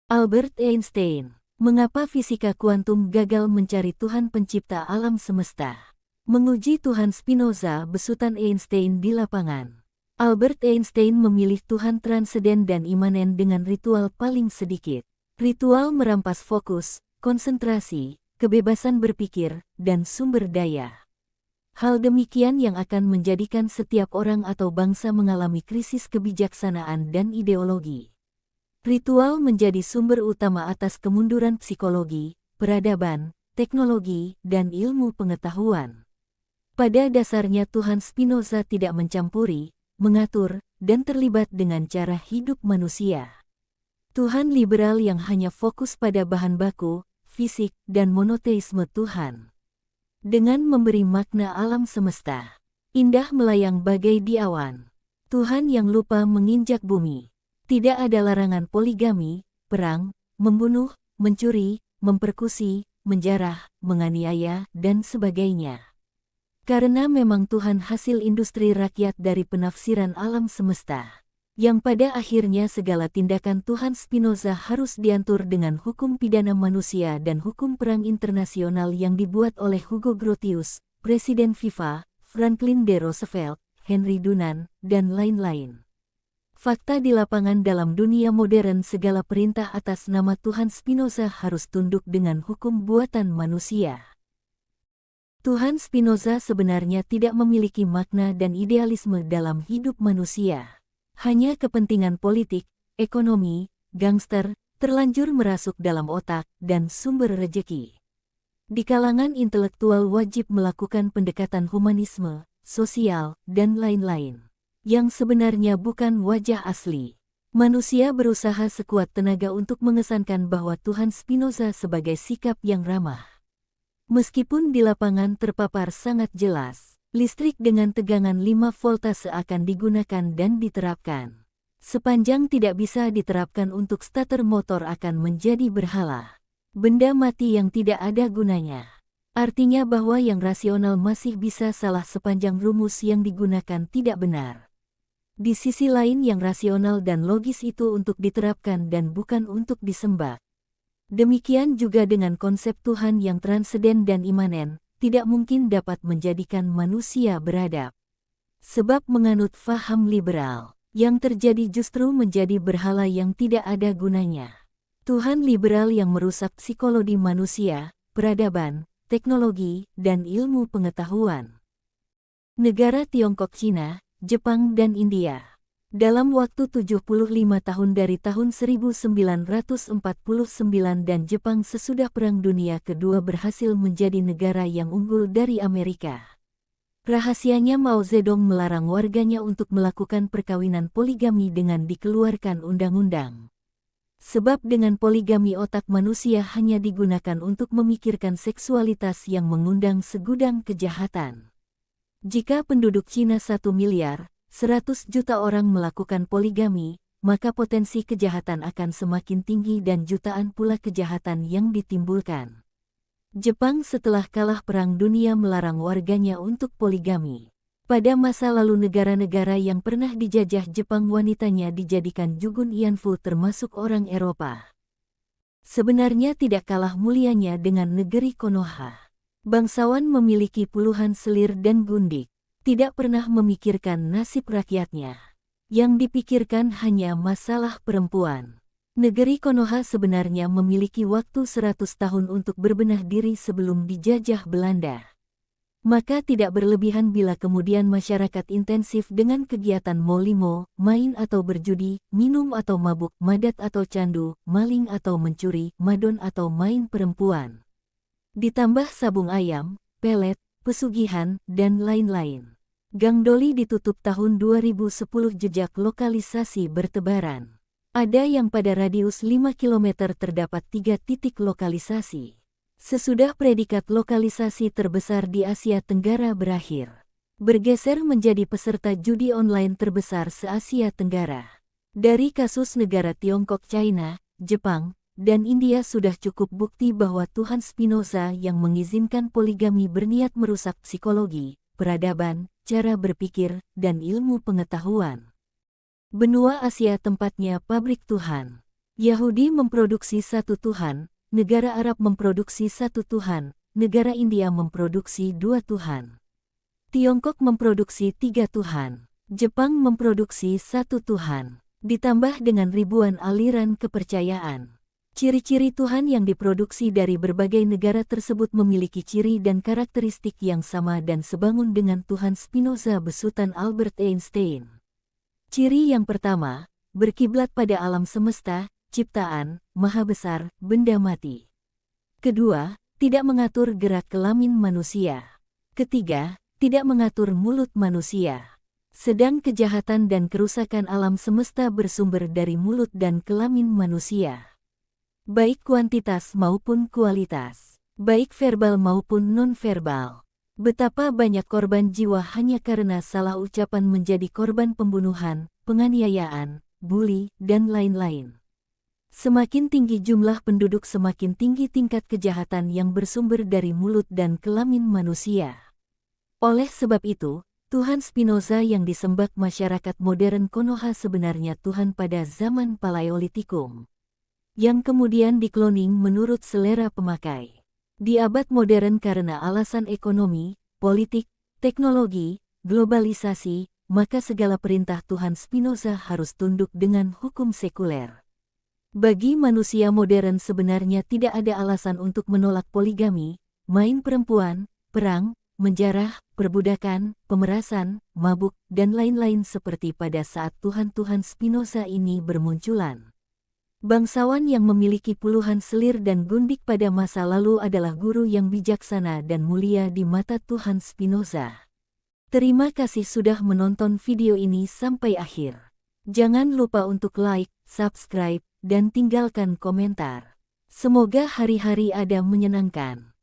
Albert Einstein. Mengapa fisika kuantum gagal mencari Tuhan pencipta alam semesta? Menguji Tuhan Spinoza besutan Einstein di lapangan. Albert Einstein memilih Tuhan transenden dan imanen dengan ritual paling sedikit. Ritual merampas fokus, konsentrasi, kebebasan berpikir, dan sumber daya. Hal demikian yang akan menjadikan setiap orang atau bangsa mengalami krisis kebijaksanaan dan ideologi. Ritual menjadi sumber utama atas kemunduran psikologi, peradaban, teknologi, dan ilmu pengetahuan. Pada dasarnya Tuhan Spinoza tidak mencampuri, mengatur, dan terlibat dengan cara hidup manusia. Tuhan liberal yang hanya fokus pada bahan baku, fisik, dan monoteisme Tuhan. Dengan memberi makna alam semesta, indah melayang bagai di awan. Tuhan yang lupa menginjak bumi. Tidak ada larangan poligami, perang, membunuh, mencuri, mempersekusi, menjarah, menganiaya, dan sebagainya. Karena memang Tuhan hasil industri rakyat dari penafsiran alam semesta, yang pada akhirnya segala tindakan Tuhan Spinoza harus diatur dengan hukum pidana manusia dan hukum perang internasional yang dibuat oleh Hugo Grotius, Presiden FIFA, Franklin D. Roosevelt, Henry Dunant, dan lain-lain. Fakta di lapangan dalam dunia modern segala perintah atas nama Tuhan Spinoza harus tunduk dengan hukum buatan manusia. Tuhan Spinoza sebenarnya tidak memiliki makna dan idealisme dalam hidup manusia. Hanya kepentingan politik, ekonomi, gangster, terlanjur merasuk dalam otak, dan sumber rejeki. Di kalangan intelektual wajib melakukan pendekatan humanisme, sosial, dan lain-lain. Yang sebenarnya bukan wajah asli. Manusia berusaha sekuat tenaga untuk mengesankan bahwa Tuhan Spinoza sebagai sikap yang ramah. Meskipun di lapangan terpapar sangat jelas, listrik dengan tegangan 5 voltase akan digunakan dan diterapkan. Sepanjang tidak bisa diterapkan untuk starter motor akan menjadi berhala. Benda mati yang tidak ada gunanya. Artinya bahwa yang rasional masih bisa salah sepanjang rumus yang digunakan tidak benar. Di sisi lain yang rasional dan logis itu untuk diterapkan dan bukan untuk disembah. Demikian juga dengan konsep Tuhan yang transenden dan imanen, tidak mungkin dapat menjadikan manusia beradab. Sebab menganut faham liberal, yang terjadi justru menjadi berhala yang tidak ada gunanya. Tuhan liberal yang merusak psikologi manusia, peradaban, teknologi, dan ilmu pengetahuan. Negara Tiongkok, Cina, Jepang dan India. Dalam waktu 75 tahun dari tahun 1949 dan Jepang sesudah Perang Dunia Kedua berhasil menjadi negara yang unggul dari Amerika. Rahasianya Mao Zedong melarang warganya untuk melakukan perkawinan poligami dengan dikeluarkan undang-undang. Sebab dengan poligami otak manusia hanya digunakan untuk memikirkan seksualitas yang mengundang segudang kejahatan. Jika penduduk Cina 1 miliar, 100 juta orang melakukan poligami, maka potensi kejahatan akan semakin tinggi dan jutaan pula kejahatan yang ditimbulkan. Jepang setelah kalah Perang Dunia melarang warganya untuk poligami. Pada masa lalu negara-negara yang pernah dijajah Jepang wanitanya dijadikan jugun Yanfu termasuk orang Eropa. Sebenarnya tidak kalah mulianya dengan negeri Konoha. Bangsawan memiliki puluhan selir dan gundik, tidak pernah memikirkan nasib rakyatnya. Yang dipikirkan hanya masalah perempuan. Negeri Konoha sebenarnya memiliki waktu 100 tahun untuk berbenah diri sebelum dijajah Belanda. Maka tidak berlebihan bila kemudian masyarakat intensif dengan kegiatan molimo, main atau berjudi, minum atau mabuk, madat atau candu, maling atau mencuri, madon atau main perempuan. Ditambah sabung ayam, pelet, pesugihan, dan lain-lain. Gang Doli ditutup tahun 2010 jejak lokalisasi bertebaran. Ada yang pada radius 5 km terdapat 3 titik lokalisasi. Sesudah predikat lokalisasi terbesar di Asia Tenggara berakhir, bergeser menjadi peserta judi online terbesar se-Asia Tenggara. Dari kasus negara Tiongkok, China, Jepang, dan India sudah cukup bukti bahwa Tuhan Spinoza yang mengizinkan poligami berniat merusak psikologi, peradaban, cara berpikir, dan ilmu pengetahuan. Benua Asia tempatnya pabrik Tuhan. Yahudi memproduksi satu Tuhan, negara Arab memproduksi satu Tuhan, negara India memproduksi dua Tuhan. Tiongkok memproduksi tiga Tuhan. Jepang memproduksi satu Tuhan. Ditambah dengan ribuan aliran kepercayaan. Ciri-ciri Tuhan yang diproduksi dari berbagai negara tersebut memiliki ciri dan karakteristik yang sama dan sebangun dengan Tuhan Spinoza besutan Albert Einstein. Ciri yang pertama, berkiblat pada alam semesta, ciptaan, maha besar, benda mati. Kedua, tidak mengatur gerak kelamin manusia. Ketiga, tidak mengatur mulut manusia. Sedang kejahatan dan kerusakan alam semesta bersumber dari mulut dan kelamin manusia. Baik kuantitas maupun kualitas. Baik verbal maupun non-verbal. Betapa banyak korban jiwa hanya karena salah ucapan menjadi korban pembunuhan, penganiayaan, bully, dan lain-lain. Semakin tinggi jumlah penduduk semakin tinggi tingkat kejahatan yang bersumber dari mulut dan kelamin manusia. Oleh sebab itu, Tuhan Spinoza yang disembah masyarakat modern Konoha sebenarnya Tuhan pada zaman Paleolitikum, yang kemudian dikloning menurut selera pemakai. Di abad modern karena alasan ekonomi, politik, teknologi, globalisasi, maka segala perintah Tuhan Spinoza harus tunduk dengan hukum sekuler. Bagi manusia modern sebenarnya tidak ada alasan untuk menolak poligami, main perempuan, perang, menjarah, perbudakan, pemerasan, mabuk, dan lain-lain seperti pada saat Tuhan-Tuhan Spinoza ini bermunculan. Bangsawan yang memiliki puluhan selir dan gundik pada masa lalu adalah guru yang bijaksana dan mulia di mata Tuhan Spinoza. Terima kasih sudah menonton video ini sampai akhir. Jangan lupa untuk like, subscribe, dan tinggalkan komentar. Semoga hari-hari Anda menyenangkan.